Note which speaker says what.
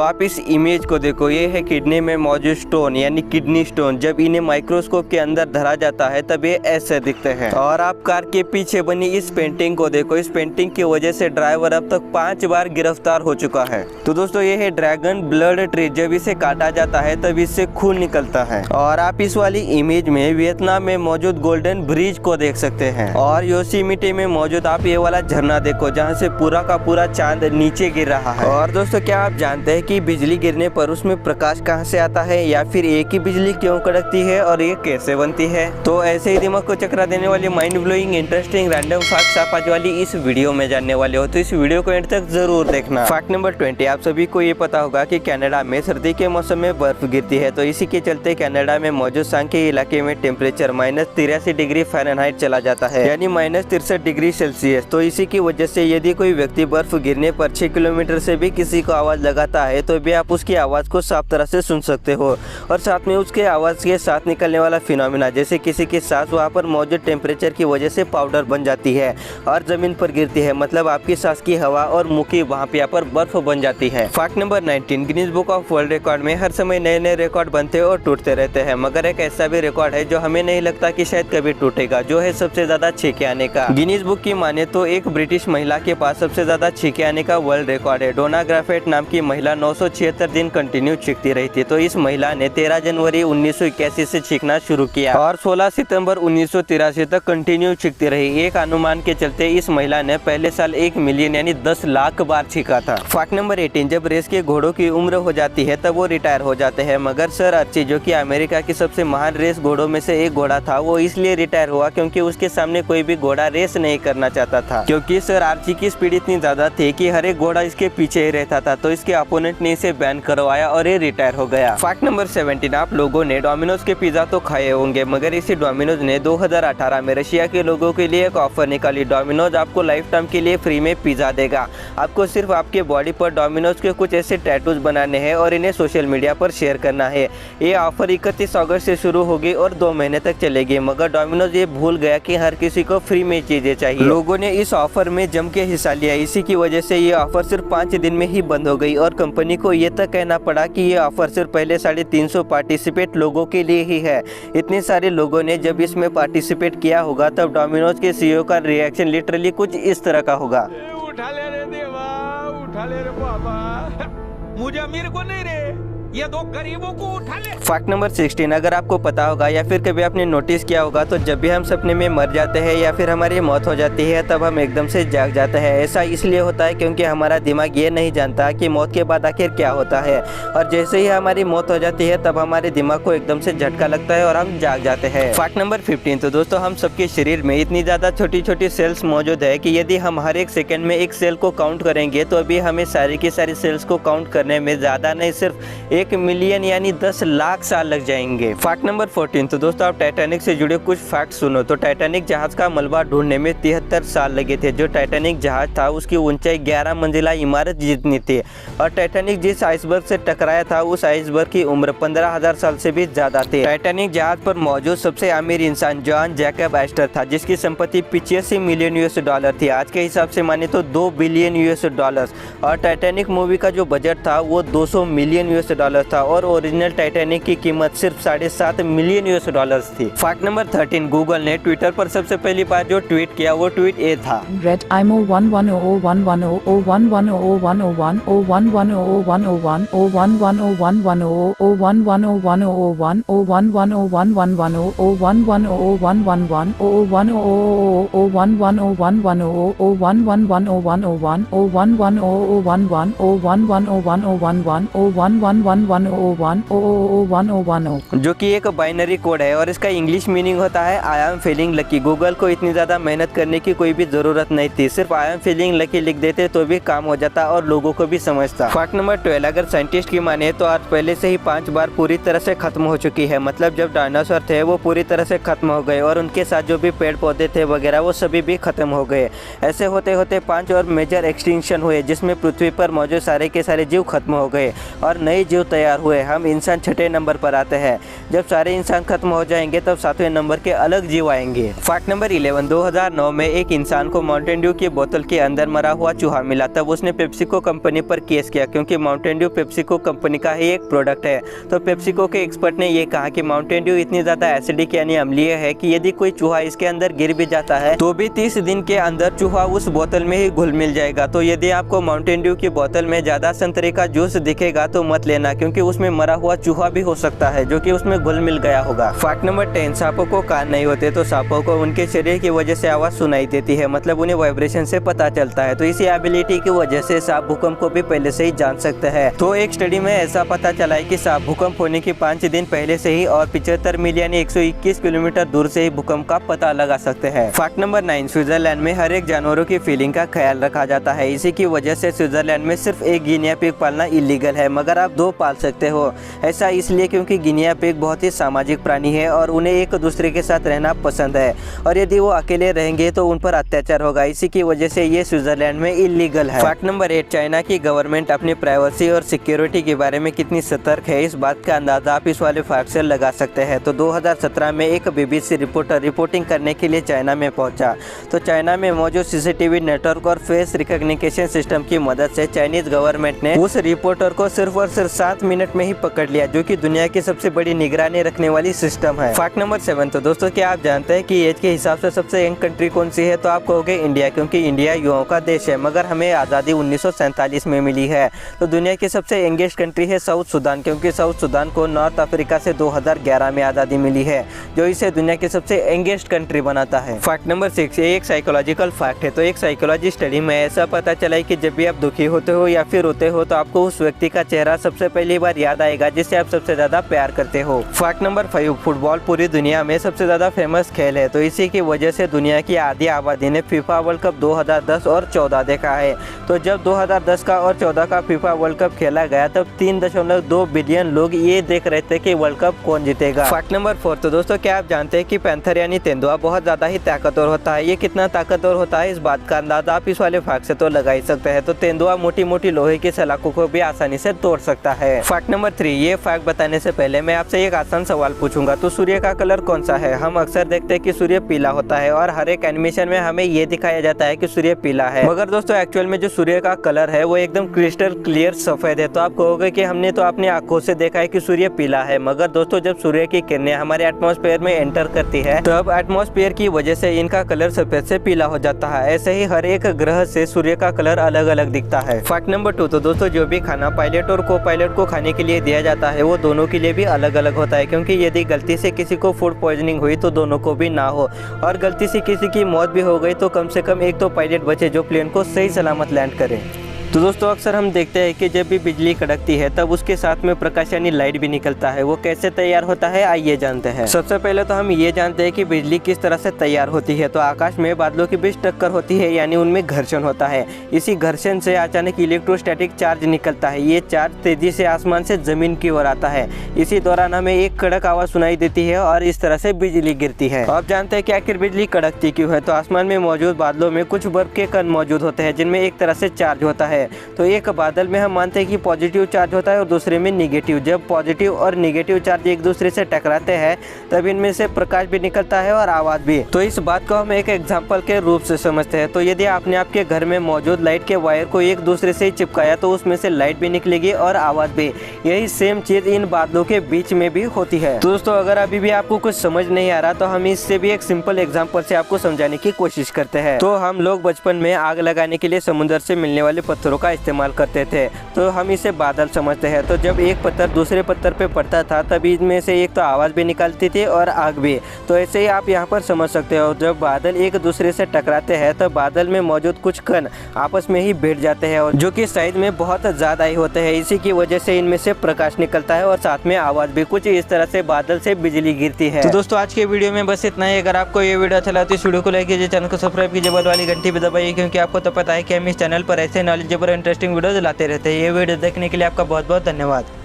Speaker 1: आप इस इमेज को देखो, ये है किडनी में मौजूद स्टोन यानी किडनी स्टोन। जब इन्हें माइक्रोस्कोप के अंदर धरा जाता है तब ये ऐसे दिखते हैं। और आप कार के पीछे बनी इस पेंटिंग को देखो, इस पेंटिंग की वजह से ड्राइवर अब तक 5 बार गिरफ्तार हो चुका है। तो दोस्तों ये है ड्रैगन ब्लड ट्री। जब इसे काटा जाता है तब इससे खून निकलता है। और आप इस वाली इमेज में वियतनाम में मौजूद गोल्डन ब्रिज को देख सकते हैं। और योसेमिटे में मौजूद आप ये वाला झरना देखो, जहाँ से पूरा का पूरा चांद नीचे गिर रहा है। और दोस्तों क्या आप जानते हैं कि बिजली गिरने पर उसमें प्रकाश कहाँ से आता है, या फिर एक ही बिजली क्यों कड़कती है और ये कैसे बनती है? तो ऐसे ही दिमाग को चकरा देने वाली mind blowing interesting random facts आप आज वाली इस वीडियो में जानने वाले हो, तो इस वीडियो को एंड तक जरूर देखना। फैक्ट नंबर 20, आप सभी को ये पता होगा कि कनाडा में सर्दी के मौसम में बर्फ गिरती है। तो इसी के चलते कनाडा में मौजूद सांके इलाके में टेम्परेचर -83 डिग्री फ़ारेनहाइट चला जाता है, यानी -63 डिग्री सेल्सियस। तो इसी की वजह से यदि कोई व्यक्ति बर्फ गिरने पर 6 किलोमीटर से भी किसी को आवाज लगाता है तो भी आप उसकी आवाज को साफ तरह से सुन सकते हो। और साथ में उसके आवाज के साथ निकलने वाला फिनोमिना, जैसे किसी की सांस वहाँ पर मौजूद टेम्परेचर की वजह से पाउडर बन जाती है और जमीन पर गिरती है, मतलब आपकी सांस की हवा और मुंह की वहाँ पे यहाँ पर बर्फ बन जाती है। Fact number 19, Guinness book of world record में हर समय नए नए रिकॉर्ड बनते और टूटते रहते हैं, मगर एक ऐसा भी रिकॉर्ड है जो हमें नहीं लगता कि शायद कभी टूटेगा, जो है सबसे ज्यादा छींके आने का। गिनीज बुक की माने तो एक ब्रिटिश महिला के पास सबसे ज्यादा छींके आने का वर्ल्ड रिकॉर्ड है। डोना ग्राफेट नाम की महिला 976 दिन कंटिन्यू छींकती रही थी। तो इस महिला ने 13 जनवरी 1981 से छींकना शुरू किया और 16 सितंबर 1983 तक कंटिन्यू छींकती रही। एक अनुमान के चलते इस महिला ने पहले साल 1 मिलियन यानी 10 लाख बार छींका था। फैक्ट नंबर 18, जब रेस के घोड़ों की उम्र हो जाती है तब वो रिटायर हो जाते हैं, मगर सर आर्ची जो कि अमेरिका की सबसे महान रेस घोड़ों में से एक घोड़ा था, वो इसलिए रिटायर हुआ क्योंकि उसके सामने कोई भी घोड़ा रेस नहीं करना चाहता था, क्योंकि सर आर्ची की स्पीड इतनी ज्यादा थी कि हर एक घोड़ा इसके पीछे ही रहता था। तो इसके अपोनेंट ने इसे बैन करवाया और ये रिटायर हो गया। फैक्ट नंबर 17, आप लोगों ने डोमिनोज के पिज्जा तो खाए होंगे, मगर इसी डोमिनोज ने 2018 में रशिया के लोगों के लिए एक ऑफर निकाली। डोमिनोज आपको लाइफ टाइम के लिए फ्री में पिज्जा देगा। आपको सिर्फ आपके बॉडी पर डोमिनोज के कुछ ऐसे टैटूज बनाने हैं और इन्हें सोशल मीडिया पर शेयर करना है। ये ऑफर 31 अगस्त से शुरू होगी और 2 महीने तक चलेगी, मगर डोमिनोज ये भूल गया कि हर किसी को फ्री में चीजें चाहिए। लोगों ने इस ऑफर में जम के हिस्सा लिया, इसी की वजह से ये ऑफर सिर्फ 5 दिन में ही बंद हो गई और कंपनी को ये तक कहना पड़ा कि ये ऑफर सिर्फ पहले 350 पार्टिसिपेट लोगों के लिए ही है। इतने सारे लोगों ने जब इसमें पार्टिसिपेट किया होगा तब डोमिनोज के सीईओ का रिएक्शन लिटरली कुछ इस तरह का होगा।
Speaker 2: उठा ले रे देवा, उठा ले रे बाबा, मुझे अमीर को नहीं रे, ये 2 गरीबों को उठा ले।
Speaker 1: फैक्ट नंबर 16, अगर आपको पता होगा या फिर कभी आपने नोटिस किया होगा तो जब भी हम सपने में मर जाते हैं या फिर हमारी मौत हो जाती है तब हम एकदम से जाग जाते हैं। ऐसा इसलिए होता है क्योंकि हमारा दिमाग ये नहीं जानता कि मौत के बाद आखिर क्या होता है, और जैसे ही हमारी मौत हो जाती है तब हमारे दिमाग को एकदम से झटका लगता है और हम जाग जाते हैं। फैक्ट नंबर 15, तो दोस्तों हम सबके शरीर में इतनी ज्यादा छोटी छोटी सेल्स मौजूद है कि यदि हम हर एक सेकंड में एक सेल को काउंट करेंगे तो अभी हमें सारी की सारी सेल्स को काउंट करने में ज्यादा नहीं सिर्फ 1 मिलियन यानी 10 लाख साल लग जाएंगे। फैक्ट नंबर 14, तो दोस्तों आप टाइटैनिक से जुड़े कुछ फैक्ट सुनो। तो टाइटैनिक जहाज का मलबा ढूंढने में 73 साल लगे थे। जो टाइटैनिक जहाज था उसकी ऊंचाई 11 मंजिला इमारत जितनी थी, और टाइटैनिक जिस आइसबर्ग से टकराया था उस आइसबर्ग की उम्र 15,000 साल से भी ज्यादा थी। टाइटैनिक जहाज पर मौजूद सबसे अमीर इंसान जॉन जैकब एस्टर था, जिसकी संपत्ति 85 मिलियन $US थी। आज के हिसाब से माने तो 2 बिलियन $US। और टाइटैनिक मूवी का जो बजट था वो 200 मिलियन $US था और ओरिजिनल टाइटैनिक की कीमत सिर्फ 7.5 मिलियन $US थी। फैक्ट नंबर 13, गूगल ने ट्विटर पर सबसे पहली बार जो ट्वीट किया वो ट्वीट ए था।
Speaker 3: Red IMO 11001100110101 01100101 01101100 01100101 01101100 01101111 01101110 01101101 011011 011011
Speaker 1: जो कि एक बाइनरी कोड है और इसका इंग्लिश मीनिंग होता है I am feeling lucky. Google को इतनी ज़्यादा मेहनत करने की कोई भी ज़रूरत नहीं थी, सिर्फ आई एम फीलिंग लकी लिख देते तो भी काम हो जाता और लोगों को भी समझता। फैक्ट नंबर 12, अगर साइंटिस्ट की माने तो आज पहले से ही 5 बार पूरी तरह से खत्म हो चुकी है, मतलब जब डायनासोर थे वो पूरी तरह से खत्म हो गए और उनके साथ जो भी पेड़ पौधे थे वगैरह वो सभी भी खत्म हो गए। ऐसे होते होते 5 और मेजर एक्सटिंक्शन हुए जिसमें पृथ्वी पर मौजूद सारे के सारे जीव खत्म हो गए और नए जीव तैयार हुए, हम इंसान छठे नंबर पर आते हैं। जब सारे इंसान खत्म हो जाएंगे तब 7वें नंबर के अलग जीव आएंगे। फैक्ट नंबर 11, 2009 में एक इंसान को माउंटेन ड्यू की बोतल के अंदर मरा हुआ चूहा मिला। तब उसने पेप्सिको कंपनी पर केस किया, क्योंकि माउंटेन ड्यू पेप्सिको कंपनी का ही एक प्रोडक्ट है। तो पेप्सिको के एक्सपर्ट ने ये कहा कि माउंटेन ड्यू इतनी ज्यादा एसिडिक यानी अम्लीय है कि यदि कोई चूहा इसके अंदर गिर भी जाता है तो भी 30 दिन के अंदर चूहा उस बोतल में ही घुल मिल जाएगा। तो यदि आपको माउंटेन ड्यू की बोतल में ज्यादा संतरे का जूस दिखेगा तो मत लेना, क्योंकि उसमें मरा हुआ चूहा भी हो सकता है जो कि उसमें घुल मिल गया होगा। फैक्ट नंबर 10, सांपों को कान नहीं होते तो सांपों को उनके शरीर की वजह से आवाज सुनाई देती है, मतलब उन्हें वाइब्रेशन से पता चलता है। तो इसी एबिलिटी की वजह से सांप भूकंप को भी पहले से ही जान सकते हैं। तो एक स्टडी में ऐसा पता चला है कि सांप भूकंप होने के 5 दिन पहले से ही और 75 मील यानी 121 किलोमीटर दूर से ही भूकंप का पता लगा सकते हैं। फैक्ट नंबर 9, स्विट्जरलैंड में हर एक जानवरों की फीलिंग का ख्याल रखा जाता है। इसी की वजह से स्विट्जरलैंड में सिर्फ एक गिनिया पिग पालना इलीगल है, मगर आप 2 पाल सकते हो। ऐसा इसलिए क्योंकि गिनिया पिग बहुत ही सामाजिक प्राणी है और उन्हें एक दूसरे के साथ रहना पसंद है, और यदि वो अकेले रहेंगे तो उन पर अत्याचार होगा। इसी की वजह से ये स्विट्जरलैंड में इलीगल है। फैक्ट नंबर 8, चाइना की गवर्नमेंट अपनी प्राइवेसी और सिक्योरिटी के बारे में कितनी सतर्क है, इस बात का अंदाजा आप इस वाले फैक्ट से लगा सकते हैं। तो 2017 में एक BBC रिपोर्टर रिपोर्टिंग करने के लिए चाइना में पहुंचा। तो चाइना में मौजूद CCTV नेटवर्क और फेस रिकॉग्निशन सिस्टम की मदद से चाइनीज गवर्नमेंट ने उस रिपोर्टर को सिर्फ और सिर्फ 7 मिनट में ही पकड़ लिया, जो कि दुनिया की सबसे बड़ी निगरानी रखने वाली सिस्टम है। फैक्ट नंबर 7, तो दोस्तों क्या आप जानते हैं कि एज के हिसाब से सबसे यंग कंट्री कौन सी है? तो आप कहोगे इंडिया, क्योंकि इंडिया युवाओं का देश है, मगर हमें आज़ादी 1947 में मिली है। तो दुनिया की सबसे यंगेस्ट कंट्री है साउथ सूडान, क्योंकि साउथ सूडान को नॉर्थ अफ्रीका से 2011 में आज़ादी मिली है, जो इसे दुनिया की सबसे यंगेस्ट कंट्री बनाता है। फैक्ट नंबर 6, ये एक साइकोलॉजिकल फैक्ट है। तो एक साइकोलॉजी स्टडी में ऐसा पता चला है कि जब भी आप दुखी होते हो या फिर रोते हो तो आपको उस व्यक्ति का चेहरा सबसे पहली बार याद आएगा जिससे आप सबसे ज्यादा प्यार करते हो। फैक्ट नंबर 5, फुटबॉल पूरी दुनिया में सबसे ज्यादा फेमस खेल है। तो इसी की वजह से दुनिया की आधी आबादी ने फीफा वर्ल्ड कप 2010 और 14 देखा है। तो जब 2010 का और 14 का फीफा वर्ल्ड कप खेला गया तब 3.2 बिलियन लोग ये देख रहे थे कि वर्ल्ड कप कौन जीतेगा। फैक्ट नंबर 4, तो दोस्तों क्या आप जानते हैं कि पैंथर यानी तेंदुआ बहुत ज्यादा ही ताकतवर होता है। ये कितना ताकतवर होता है इस बात का अंदाजा आप इस वाले फैक्ट से तो लगा ही सकते हैं। तो तेंदुआ मोटी मोटी लोहे की सलाखों को भी आसानी से तोड़ सकता है। फैक्ट नंबर 3, ये फैक्ट बताने से पहले मैं आपसे एक आसान सवाल पूछूंगा। तो सूर्य का कलर कौन सा है? हम अक्सर देखते हैं कि सूर्य पीला होता है और हर एक एनिमेशन में हमें ये दिखाया जाता है कि सूर्य पीला है, मगर दोस्तों एक्चुअल में जो सूर्य का कलर है वो एकदम क्रिस्टल क्लियर सफेद है। तो आप कहोगे कि हमने तो अपनी आंखों से देखा है कि सूर्य पीला है, मगर दोस्तों जब सूर्य की किरणें हमारे एटमॉस्फेयर में एंटर करती है तब एटमॉस्फेयर की वजह से इनका कलर सफेद से पीला हो जाता है। ऐसे ही हर एक ग्रह से सूर्य का कलर अलग अलग दिखता है। फैक्ट नंबर 2, तो दोस्तों जो भी खाना पायलट और को पायलट को खाने के लिए दिया जाता है वो दोनों के लिए भी अलग अलग होता है, क्योंकि यदि गलती से किसी को फूड पॉइजनिंग हुई तो दोनों को भी ना हो, और गलती से किसी की मौत भी हो गई तो कम से कम एक तो पायलट बचे जो प्लेन को सही सलामत लैंड करे। तो दोस्तों अक्सर हम देखते हैं कि जब भी बिजली कड़कती है तब उसके साथ में प्रकाश यानी लाइट भी निकलता है। वो कैसे तैयार होता है आइए जानते हैं। सबसे पहले तो हम ये जानते हैं कि बिजली किस तरह से तैयार होती है। तो आकाश में बादलों के बीच टक्कर होती है यानी उनमें घर्षण होता है। इसी घर्षण से अचानक इलेक्ट्रोस्टैटिक चार्ज निकलता है। ये चार्ज तेजी से आसमान से जमीन की ओर आता है। इसी दौरान हमें एक कड़क आवाज सुनाई देती है और इस तरह से बिजली गिरती है। आप जानते हैं कि आखिर बिजली कड़कती क्यों है? तो आसमान में मौजूद बादलों में कुछ बर्फ के कण मौजूद होते हैं जिनमें एक तरह से चार्ज होता है। तो एक बादल में हम मानते हैं कि पॉजिटिव चार्ज होता है और दूसरे में निगेटिव। जब पॉजिटिव और निगेटिव चार्ज एक दूसरे से टकराते हैं तब इनमें से प्रकाश भी निकलता है और आवाज भी। तो इस बात को हम एक एग्जांपल के रूप से समझते हैं। तो यदि आपने आपके घर में मौजूद लाइट के वायर को एक दूसरे से चिपकाया तो उसमें से लाइट भी निकलेगी और आवाज भी। यही सेम चीज इन बादलों के बीच में भी होती है। तो दोस्तों अगर अभी भी आपको कुछ समझ नहीं आ रहा तो हम इससे भी एक सिंपल एग्जाम्पल से आपको समझाने की कोशिश करते हैं। तो हम लोग बचपन में आग लगाने के लिए समुद्र से मिलने वाले पत्थरों का इस्तेमाल करते थे, तो हम इसे बादल समझते हैं। तो जब एक पत्थर दूसरे पत्थर पे पड़ता था तब इनमें से एक तो आवाज भी निकलती थी और आग भी। तो ऐसे ही आप यहाँ पर समझ सकते हो जब बादल एक दूसरे से टकराते हैं तो बादल में मौजूद कुछ कण आपस में ही भिड़ जाते हैं और जो कि साइज में बहुत ज्यादा ही होते हैं। इसी की वजह से इनमें से प्रकाश निकलता है और साथ में आवाज भी। कुछ इस तरह से बादल से बिजली गिरती है। तो दोस्तों आज के वीडियो में बस इतना ही। अगर आपको ये वीडियो अच्छा लगा तो इस वीडियो को लाइक कीजिए, चैनल को सब्सक्राइब कीजिए, बगल वाली घंटी भी दबाइए, क्योंकि आपको तो पता है कि हम इस चैनल पर ऐसे नॉलेजेबल इंटरेस्टिंग वीडियोज लाते रहते हैं। ये वीडियो देखने के लिए आपका बहुत बहुत धन्यवाद।